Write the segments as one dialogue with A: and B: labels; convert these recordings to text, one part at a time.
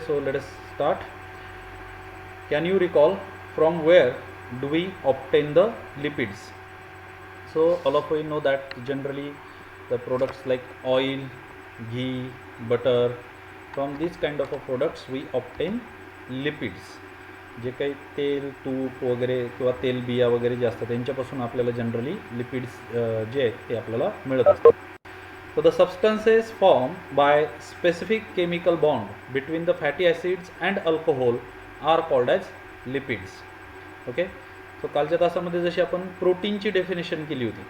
A: so let us start. Can you recall from where do we obtain the lipids? So all of you know that generally the products like oil, ghee, butter, from these kind of products we obtain lipids. जे काही तेल, तूप वगैरे किंवा तेलबिया वगैरे जे असतात त्यांच्यापासून आपल्याला जनरली लिपिड्स जे आहेत ते आपल्याला मिळत असतात. So the substances formed by specific chemical bond between the fatty acids and alcohol are called as lipids. Okay, so कालच्या तासामध्ये जशी आपण प्रोटीनची डेफिनेशन केली होती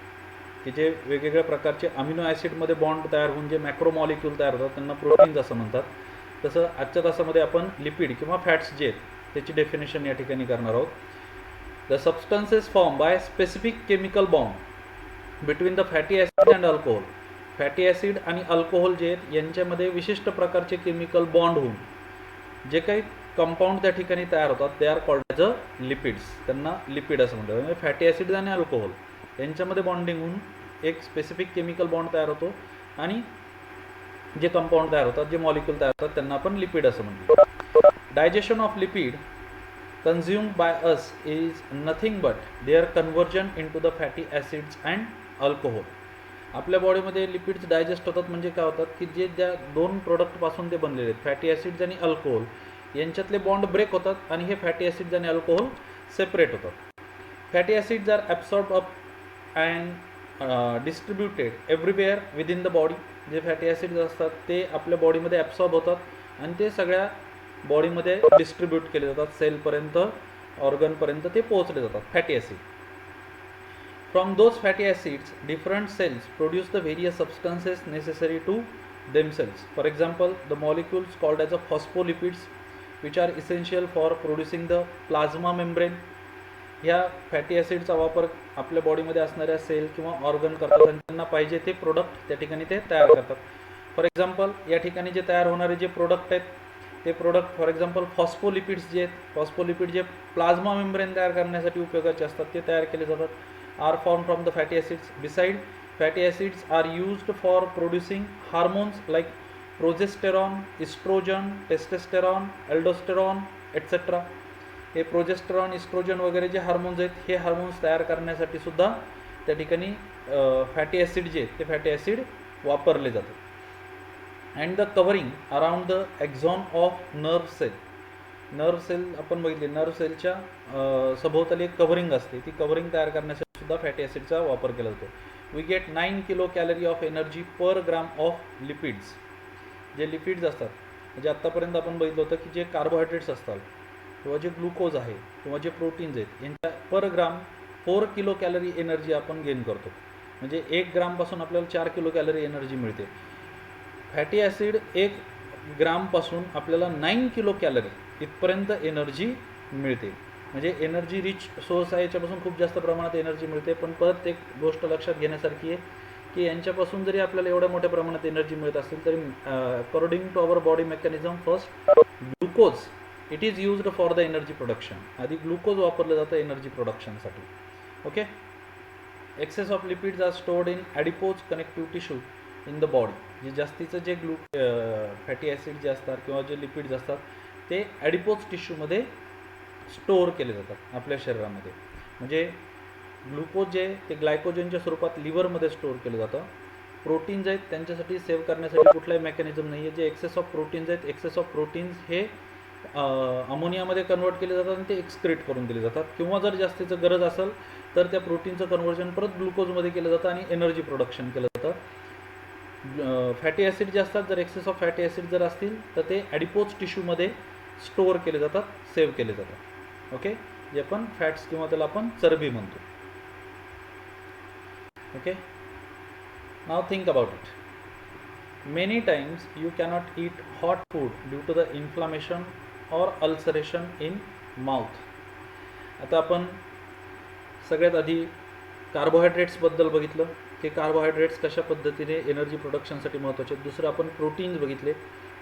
A: की जे वेगवेगळ्या प्रकारचे अमिनो ॲसिडमध्ये बॉन्ड तयार होऊन जे मॅक्रोमॉलिक्यूल तयार होतात त्यांना प्रोटीन्स असं म्हणतात, तसं आजच्या तासामध्ये आपण लिपिड किंवा फॅट्स जे आहेत त्याची डेफिनेशन या ठिकाणी करणार आहोत. The substances form by specific chemical bond between the fatty acid and alcohol. Fatty acid आणि अल्कोहोल जे आहेत यांच्यामध्ये विशिष्ट प्रकारचे केमिकल बॉन्ड होऊन जे काही कंपाऊंड त्या ठिकाणी तयार होतात they are called as a lipids. त्यांना लिपिड असं म्हणतात. म्हणजे फॅटी ॲसिड आणि अल्कोहोल यांच्यामध्ये बॉन्डिंग होऊन एक स्पेसिफिक केमिकल बॉन्ड तयार होतो आणि जे कंपाऊंड तयार होतात, जे मॉलिक्यूल तयार होतात त्यांना आपण लिपिड असं म्हणतो. Digestion of lipid consumed by us is nothing but their conversion into the fatty acids and alcohol. आपल्या बॉडीमध्ये लिपिड्स डायजेस्ट होतात म्हणजे काय होतात की जे ज्या दोन प्रोडक्टपासून ते बनलेले आहेत फॅटी ॲसिड्स आणि अल्कोहोल यांच्यातले बॉन्ड ब्रेक होतात आणि हे फॅटी ॲसिड्स आणि अल्कोहोल सेपरेट होतात. Fatty acids are absorb up and distributed everywhere within the body. जे फॅटी ॲसिड्स असतात ते आपल्या बॉडीमध्ये ॲब्सॉर्ब होतात आणि ते सगळ्या बॉडीमध्ये डिस्ट्रीब्यूट केले जातात, सेलपर्यंत, ऑर्गनपर्यंत ते पोहोचले जातात fatty acid. From those fatty acids different cells produce the various substances necessary to themselves. For example the molecules called as a phospholipids which are essential for producing the plasma membrane. ह्या fatty ॲसिडचा वापर आपल्या बॉडीमध्ये असणाऱ्या sale किंवा organ करतात आणि त्यांना पाहिजे ते प्रोडक्ट त्या ठिकाणी ते तयार करतात. फॉर एक्झाम्पल या ठिकाणी जे तयार होणारे जे प्रोडक्ट आहेत ते प्रोडक्ट फॉर एक्झाम्पल फॉस्फोलिपिड्स जे आहेत, फॉस्फोलिपिड जे प्लाझ्मा मेम्ब्रेन तयार करण्यासाठी उपयोगाचे असतात ते तयार केले जातात. Are form from the fatty acids. Beside fatty acids are used for producing hormones like progesterone, estrogen, testosterone, aldosterone etcetera. हे प्रोजेस्टेरॉन, इस्ट्रोजन वगैरे जे हार्मोन्स आहेत हे हार्मोन्स तयार करण्यासाठी सुद्धा त्या ठिकाणी फॅटी ॲसिड जे आहेत ते फॅटी ॲसिड वापरले जातात. And the covering around the axon of nerve cell. Nerve cell आपण बघितले, नर्व सेलच्या सभोवताली एक कवरिंग असते, ती कवरिंग तयार करण्यासाठी सुद्धा फॅटी ॲसिडचा वापर केला जातो. We get 9 kilo calorie of energy per gram of lipids. जे लिपिड्स असतात म्हणजे आत्तापर्यंत आपण बघितलं होतं की जे कार्बोहायड्रेट्स असतात किंवा जे ग्लुकोज आहे किंवा जे प्रोटीन्स आहेत यांच्या पर ग्राम 4 किलो कॅलरी एनर्जी आपण गेन करतो. म्हणजे 1 ग्रामपासून आपल्याला 4 किलो कॅलरी एनर्जी मिळते. फॅटी ॲसिड 1 ग्रामपासून आपल्याला 9 किलो कॅलरी इथपर्यंत एनर्जी मिळते. म्हणजे एनर्जी रिच सोर्स आहे, याच्यापासून खूप जास्त प्रमाणात एनर्जी मिळते. पण परत एक गोष्ट लक्षात घेण्यासारखी आहे की यांच्यापासून जरी आपल्याला एवढ्या मोठ्या प्रमाणात एनर्जी मिळत असेल तरी according to our body mechanism first glucose it is used for the energy production. आधी ग्लुकोज वापरलं जातं एनर्जी प्रोडक्शनसाठी. Okay, excess of lipids are stored in adipose connective tissue in the body. जे जास्तीचं जे फॅटी ॲसिड जे असतात किंवा जे लिपिड्स असतात ते ॲडिपोज टिश्यूमध्ये स्टोअर केले जातात आपल्या शरीरामध्ये. म्हणजे ग्लुकोज जे ते ग्लायकोजनच्या स्वरूपात लिव्हरमध्ये स्टोअर केलं जातं. प्रोटीन्स आहेत त्यांच्यासाठी सेव्ह करण्यासाठी कुठलाही मेकॅनिझम नाही आहे. जे एक्सेस ऑफ प्रोटीन्स आहेत, एक्सेस ऑफ प्रोटीन्स हे अमोनियामध्ये कन्वर्ट केले जातात आणि ते एक्सक्रीट करून दिले जातात. किंवा जर जास्तीचं गरज असेल तर त्या प्रोटीनचं कन्व्हर्जन परत ग्लुकोजमध्ये केलं जातं आणि एनर्जी प्रोडक्शन केलं जातं. फॅटी ॲसिड जे असतात जर एक्सेस ऑफ फॅटी ॲसिड जर असतील तर ते ॲडिपोज टिश्यूमध्ये स्टोअर केले जातात, सेव्ह केले जातात. ओके, जे आपण फॅट्स किंवा त्याला आपण चरबी म्हणतो. Okay, now think about it. Many times you cannot eat hot food due to the inflammation or ulceration in mouth. आता आपण सगळ्यात आधी कार्बोहायड्रेट्सबद्दल बघितलं की कार्बोहायड्रेट्स कशा पद्धतीने एनर्जी प्रोडक्शनसाठी महत्त्वाचे आहेत. दुसरं आपण प्रोटीन्स बघितले.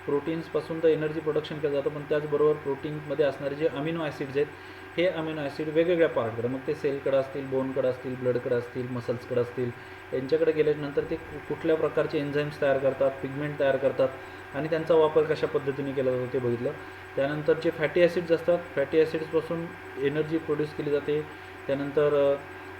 A: प्रोटीन्सपासून तर एनर्जी प्रोडक्शन केलं जातं, पण त्याचबरोबर प्रोटीनमध्ये असणारे जे अमिनो ॲसिड्स आहेत हे अमिनो ॲसिड वेगवेगळ्या पार्टकडे, मग ते सेलकडे असतील, बोनकडे असतील, ब्लडकडे असतील, मसल्सकडे असतील, यांच्याकडे गेल्यानंतर ते कुठल्या प्रकारचे एन्झाईम्स तयार करतात, पिगमेंट तयार करतात आणि त्यांचा वापर कशा पद्धतीने केला जातो ते बघितलं. त्यानंतर जे फॅटी ॲसिड्स असतात, फॅटी ॲसिड्सपासून एनर्जी प्रोड्यूस केली जाते. त्यानंतर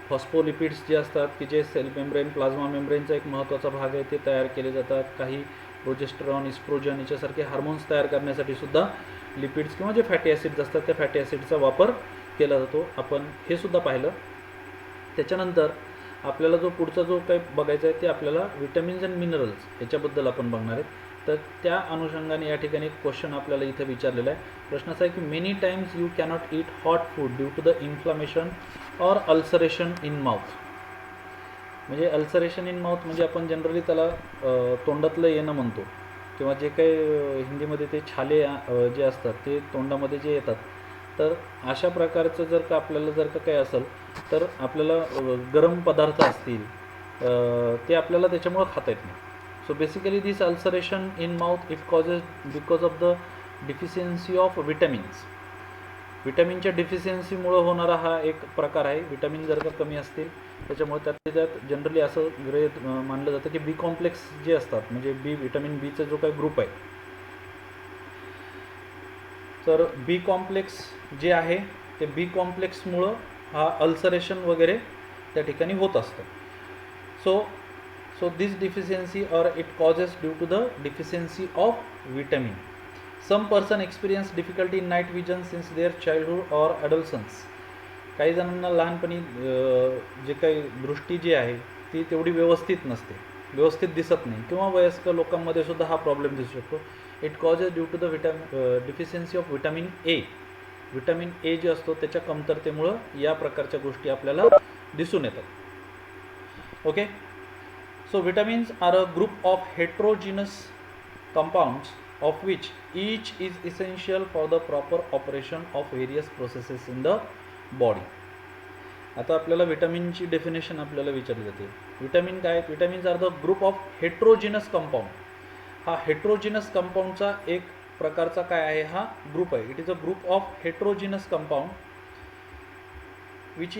A: फॉस्फोलिपिड्स जे असतात की जे सेल मेम्ब्रेन, प्लाझ्मा मेम्ब्रेनचा एक महत्त्वाचा भाग आहे, ते तयार केले जातात. काही प्रोजेस्टेरॉन, इस्ट्रोजन याच्यासारखे हार्मोन्स तयार करण्यासाठी सुद्धा लिपिड्स किंवा जे फॅटी ॲसिड्स असतात त्या फॅटी ॲसिडचा वापर केला जातो. आपण हे सुद्धा पाहिलं. त्याच्यानंतर आपल्याला जो पुढचा जो काही बघायचा आहे ते आपल्याला विटॅमिन्स अँड मिनरल्स याच्याबद्दल आपण बघणार आहेत. तर त्या अनुषंगाने या ठिकाणी एक क्वेश्चन आपल्याला इथं विचारलेला आहे. प्रश्न असा आहे की many times you cannot eat hot food due to the inflammation or ulceration in mouth. म्हणजे अल्सरेशन इन माउथ म्हणजे आपण जनरली त्याला तोंडातलं येणं म्हणतो, किंवा जे काही हिंदीमध्ये ते छाले जे असतात ते तोंडामध्ये जे येतात. तर अशा प्रकारचं जर का आपल्याला जर का काही असेल तर आपल्याला गरम पदार्थ असतील ते आपल्याला त्याच्यामुळं खाता येत नाही. So basically this ulceration in mouth it causes because of the deficiency of vitamins. विटॅमिनच्या डिफिशियन्सीमुळं होणारा हा एक प्रकार आहे. विटॅमिन जर का कमी असतील त्याच्यामुळे त्यात जनरली असं मानलं जातं की बी कॉम्प्लेक्स जे असतात, म्हणजे विटॅमिन बीचा जो काही ग्रुप आहे, तर बी कॉम्प्लेक्स जे आहे ते बी कॉम्प्लेक्समुळं हा अल्सरेशन वगैरे त्या ठिकाणी होत असतं. So this deficiency or it causes due to the deficiency of vitamin. Some person experience difficulty in night vision since their childhood or adolescence. काही जणांना लहानपणी जे काही दृष्टी जी आहे ती तेवढी व्यवस्थित नसते, व्यवस्थित दिसत नाही, किंवा वयस्क लोकांमध्ये सुद्धा हा प्रॉब्लेम दिसू शकतो. It causes due to the deficiency of vitamin A. Vitamin A जे असतो त्याच्या कमतरतेमुळं या प्रकारच्या गोष्टी आपल्याला दिसून येतात. Okay. So vitamins are a group of heterogeneous compounds of which each is essential for the proper operation of various processes in the body. आता आपल्याला विटॅमिनची डेफिनेशन आपल्याला विचारली जाते. विटॅमिन काय? Vitamins are the group of heterogeneous compound. हा heterogeneous कंपाऊंडचा एक प्रकारचा काय आहे, हा ग्रुप आहे. It is a group of heterogeneous compound which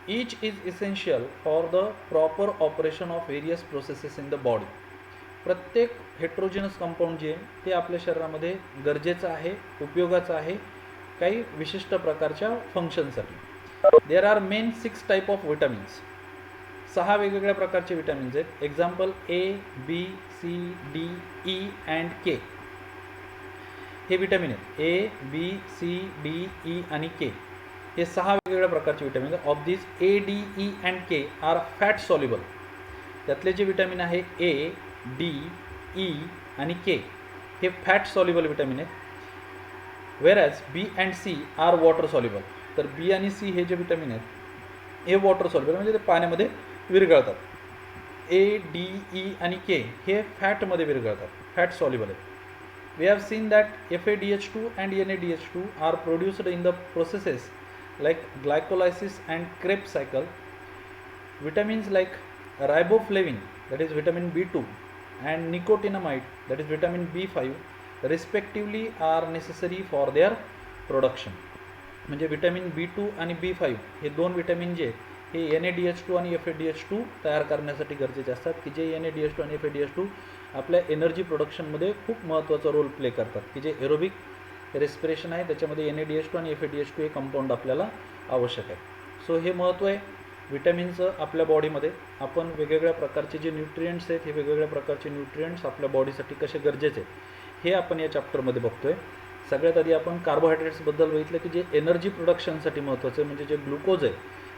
A: each is essential for the proper operation of various processes in the body. प्रत्येक हेट्रोजिनस कंपाऊंड जे आहे ते आपल्या शरीरामध्ये गरजेचं आहे, उपयोगाचं आहे काही विशिष्ट प्रकारच्या फंक्शनसाठी. There are main 6 type of vitamins. 6 वेगवेगळ्या प्रकारचे विटॅमिन्स आहेत. Example A, B, C, D, E and K. हे विटॅमिन आहेत. A, B, C, D, E आणि के. हे 6 वेगवेगळ्या प्रकारचे विटॅमिन आहेत. Of this A, D, E and K are fat soluble. त्यातले जे विटॅमिन आहे ए, डी, ई आणि के हे फॅट सॉल्युबल विटॅमिन आहेत. Whereas B and C are water soluble. तर बी आणि सी हे जे विटॅमिन आहेत हे वॉटर सॉल्युबल म्हणजे ते पाण्यामध्ये विरघळतात. ए, डी, ई आणि के हे फॅटमध्ये विरघळतात, फॅट सॉल्युबल आहेत. We have seen that FADH2 and NADH2 R produced in the processes like glycolysis and Krebs cycle. Vitamins like riboflavin, that is vitamin B2, and nicotinamide, that is vitamin B5, respectively are necessary for their production. म्हणजे vitamin B2 आणि B5 हे दोन vitamin जे हे NADH2 आणि FADH2 तयार करण्यासाठी गरजेचे असतात, की जे NADH2 आणि FADH2 आपल्या एनर्जी प्रोडक्शनमध्ये खूप महत्त्वाचा रोल प्ले करतात, की जे एरोबिक रेस्पिरेशन आहे त्याच्यामध्ये NADH2 आणि FADH2 हे कंपाऊंड आपल्याला आवश्यक आहे. सो हे महत्त्व आहे विटॅमिनचं आपल्या बॉडीमध्ये. आपण वेगवेगळ्या प्रकारचे जे न्यूट्रिएंट्स आहेत हे वेगवेगळ्या प्रकारचे न्यूट्रिएंट्स आपल्या बॉडीसाठी कसे गरजेचे आहेत हे आपण या चॅप्टरमध्ये बघतोय. सगळ्यात आधी आपण कार्बोहायड्रेट्सबद्दल बघितलं की जे एनर्जी प्रोडक्शनसाठी महत्त्वाचं आहे. म्हणजे जे ग्लुकोज आहे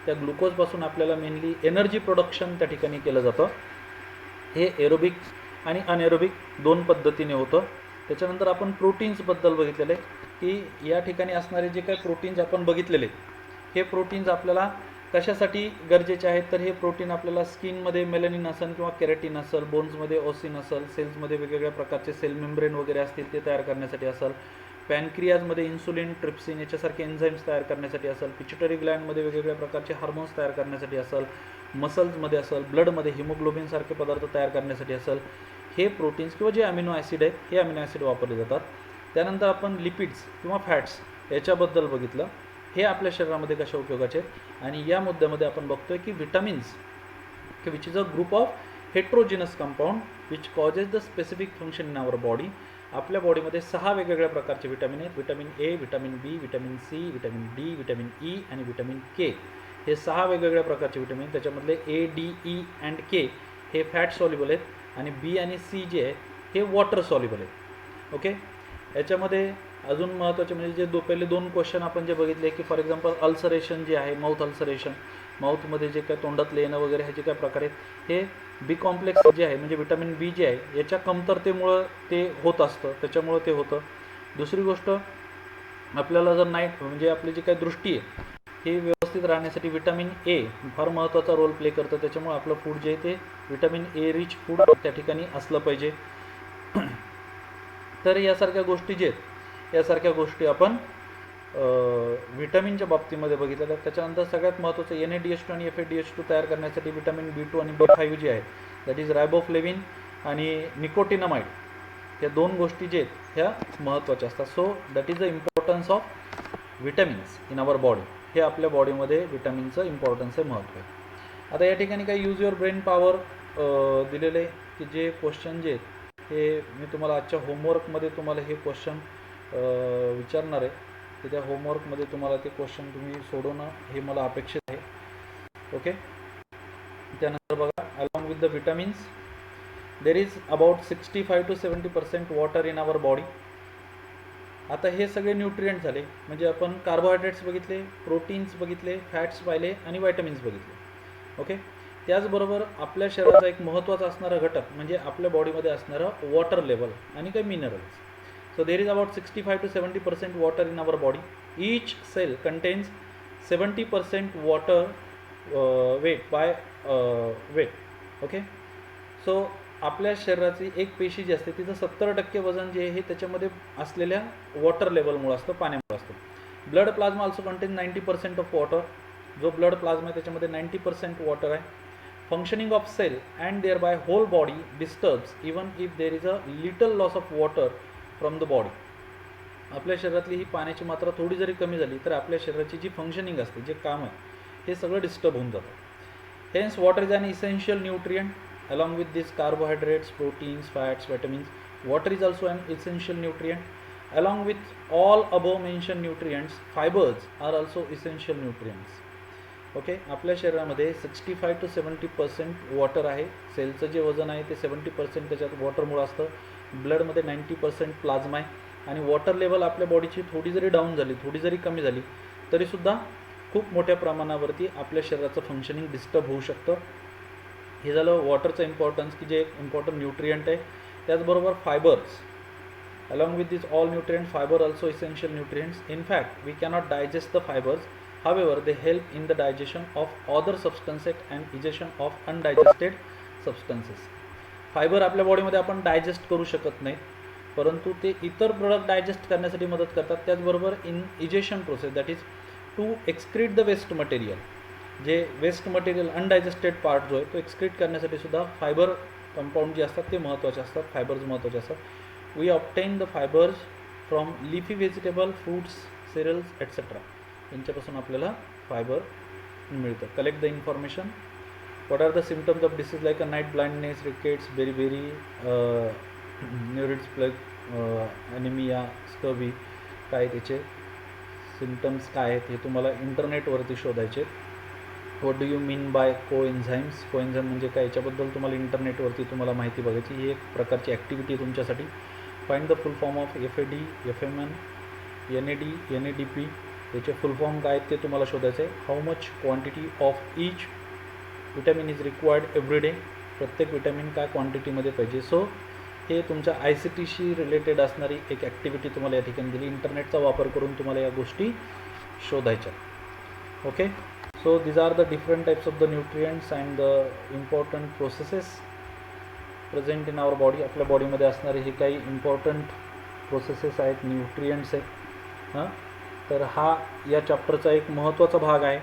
A: त्या ग्लुकोजपासून आपल्याला मेनली एनर्जी प्रोडक्शन त्या ठिकाणी केलं जातं. हे एरोबिक आणि अनएरोबिक दोन पद्धतीने होतं. त्याच्यानंतर आपण प्रोटीन्सबद्दल बघितलेलं आहे की या ठिकाणी असणारे जे काही प्रोटीन्स आपण बघितलेले हे प्रोटीन्स आपल्याला कशासाठी गरजेचे आहेत. तर हे प्रोटीन आपल्याला स्किनमध्ये मेलॅनिन असेल किंवा केराटिन असेल, बोन्समध्ये ओसिन असेल, सेल्समध्ये वेगवेगळ्या प्रकारचे सेल मेम्ब्रेन वगैरे असतील ते तयार करण्यासाठी असेल, पॅनक्रियाजमध्ये इन्सुलिन, ट्रिप्सिन याच्यासारखे एन्झाईम्स तयार करण्यासाठी असेल, पिच्युटरी ग्लँडमध्ये वेगवेगळ्या प्रकारचे हार्मोन्स तयार करण्यासाठी असेल, मसल्समध्ये असेल, ब्लडमध्ये हिमोग्लोबिनसारखे पदार्थ तयार करण्यासाठी असेल, हे प्रोटीन्स किंवा जे अमिनो ॲसिड आहेत हे अमिनो ॲसिड वापरले जातात. त्यानंतर आपण लिपिड्स किंवा फॅट्स याच्याबद्दल बघितलं, हे आपल्या शरीरामध्ये कशा उपयोगाचे आहेत. आणि या मुद्द्यामध्ये आपण बघतोय की vitamins which is a group of heterogeneous compound which causes the specific function in our body. आपल्या बॉडीमध्ये 6 वेगवेगळ्या प्रकारचे विटॅमिन आहेत. Vitamin A, vitamin B, vitamin C, vitamin D, vitamin E आणि विटॅमिन के. हे 6 वेगवेगळ्या प्रकारचे विटॅमिन. त्याच्यामधले A, D, E and K हे फॅट सॉल्युबल आहेत आणि बी आणि सी जे आहे हे वॉटर सॉल्युबल आहेत. ओके. याच्यामध्ये अजून महत्त्वाचे म्हणजे जे पहिले 2 क्वेश्चन आपण जे बघितले की फॉर एक्झाम्पल अल्सरेशन जे आहे, माउथ अल्सरेशन, माउथमध्ये जे काय तोंडातलं येणं वगैरे ह्याचे काय प्रकार आहेत, हे बी कॉम्प्लेक्स जे आहे म्हणजे विटॅमिन बी जे आहे याच्या कमतरतेमुळं ते होत असतं, त्याच्यामुळं ते होतं. दुसरी गोष्ट, आपल्याला जर नाईट म्हणजे आपली जी काय दृष्टी आहे हे व्यवस्थित राहण्यासाठी विटॅमिन ए फार महत्त्वाचा रोल प्ले करतं. त्याच्यामुळे आपलं फूड जे आहे ते विटॅमिन ए रिच फूड त्या ठिकाणी असलं पाहिजे. तर यासारख्या गोष्टी जे आहेत यासारख्या गोष्टी आपण विटॅमिनच्या बाबतीमध्ये बघितल्या तर त्याच्यानंतर सगळ्यात महत्त्वाचं NADH2 आणि FADH2 तयार करण्यासाठी विटॅमिन B2 आणि B5 जे आहे दॅट इज रायबोफ्लेविन आणि निकोटिनामाइड, या 2 गोष्टी जे आहेत ह्या महत्त्वाच्या असतात. So that is the importance of vitamins in our body. हे आपल्या बॉडीमध्ये विटॅमिनचं इम्पॉर्टन्स आहे, महत्त्व आहे. आता या ठिकाणी काही यूज युअर ब्रेन पॉवर दिलेलं आहे की जे क्वेश्चन जे आहेत हे मी तुम्हाला आजच्या होमवर्कमध्ये तुम्हाला हे क्वेश्चन विचारणार आहे की त्या होमवर्कमध्ये तुम्हाला ते क्वेश्चन तुम्ही सोडवणं हे मला अपेक्षित आहे. ओके. त्यानंतर बघा, along with the vitamins there is about 65 to 70% water in our body. आता हे सगळे न्यूट्रिएंट झाले म्हणजे आपण कार्बोहायड्रेट्स बघितले, प्रोटीन्स बघितले, फॅट्स पाहिले आणि व्हायटमिन्स बघितले. ओके. त्याचबरोबर आपल्या शरीराचा एक महत्त्वाचा असणारा घटक म्हणजे आपल्या बॉडीमध्ये असणारं वॉटर लेवल आणि काही minerals. So there is about 65 to 70% water in our body. Each cell contains 70% water weight by weight. Okay. So आपल्या शरीराची एक पेशी जी असते तिचं 70% वजन जे आहे त्याच्यामध्ये असलेल्या वॉटर लेवलमुळे असतं, पाण्यामुळे असतं. Blood plasma also contain 90% of water. जो ब्लड प्लाझ्मा आहे त्याच्यामध्ये 90% वॉटर आहे. Functioning of cell and thereby whole body disturbs even if there is a little loss of water from the body. आपल्या शरीरातली ही पाण्याची मात्रा थोडी जरी कमी झाली तर आपल्या शरीराची जी फंक्शनिंग असते, जे काम आहे हे सगळं डिस्टर्ब होऊन जातं. Hence water is an essential nutrient along with this carbohydrates, proteins, fats, vitamins. Water is also an essential nutrient. Along with all above mention nutrients, fibres are also essential nutrients. Okay. आपल्या शरीरामध्ये 65 to 70% water आहे. सेलचं जे वजन आहे ते 70% त्याच्यात वॉटरमुळं असतं. ब्लडमध्ये 90% plasma आहे आणि वॉटर लेवल आपल्या बॉडीची थोडी जरी डाऊन झाली, थोडी जरी कमी झाली तरीसुद्धा खूप मोठ्या प्रमाणावरती आपल्या शरीराचं फंक्शनिंग डिस्टर्ब होऊ शकतं. हे झालं वॉटरचं इम्पॉर्टन्स की जे एक इम्पॉर्टंट न्यूट्रिएंट आहे. त्याचबरोबर fibres, along with this all nutrient, fibre also essential nutrients. In fact we cannot digest the fibres, however they help in the digestion of other substances and digestion of undigested substances. Fibre आपल्या बॉडीमध्ये आपण digest करू शकत नाही परंतु ते इतर product digest करण्यासाठी मदत करतात. त्याचबरोबर in egestion process that is to excrete the waste material, जे वेस्ट मटेरियल अनडायजेस्टेड पार्ट जो आहे तो एक्सक्रीट करण्यासाठी सुद्धा फायबर कंपाऊंड जे असतात ते महत्त्वाचे असतात, फायबर्स महत्त्वाचे असतात. We obtain the fibres from leafy vegetable, fruits, cereals etcetera. यांच्यापासून आपल्याला फायबर मिळतं. Collect the information. What are the symptoms of disease like a night blindness, rickets, beri neuritis pellagra, anaemia, scurvy, काय त्याचे symptoms काय आहेत हे तुम्हाला इंटरनेटवरती शोधायचे. What do you mean by coenzymes, coenzyme म्हणजे काय याच्याबद्दल तुम्हाला इंटरनेटवरती तुम्हाला माहिती बघायची. ही एक प्रकारची ॲक्टिव्हिटी तुमच्यासाठी. Find the full form of FAD, FMN, NAD, NADP, त्याचे फुल फॉर्म काय आहेत ते तुम्हाला शोधायचं आहे. How much quantity of each vitamin is required every day, प्रत्येक विटॅमिन काय क्वांटिटीमध्ये पाहिजे. सो हे तुमच्या ICTशी रिलेटेड असणारी एक ॲक्टिव्हिटी तुम्हाला या ठिकाणी दिली. इंटरनेटचा वापर करून तुम्हाला या गोष्टी शोधायच्या. Okay. So these are the different types of the nutrients and the important processes present in our body. आपल्या बॉडीमध्ये असणारे हे काही इम्पॉर्टंट प्रोसेसेस आहेत, न्यूट्रिएंट्स आहेत. तर हा या चॅप्टरचा एक महत्त्वाचा भाग आहे.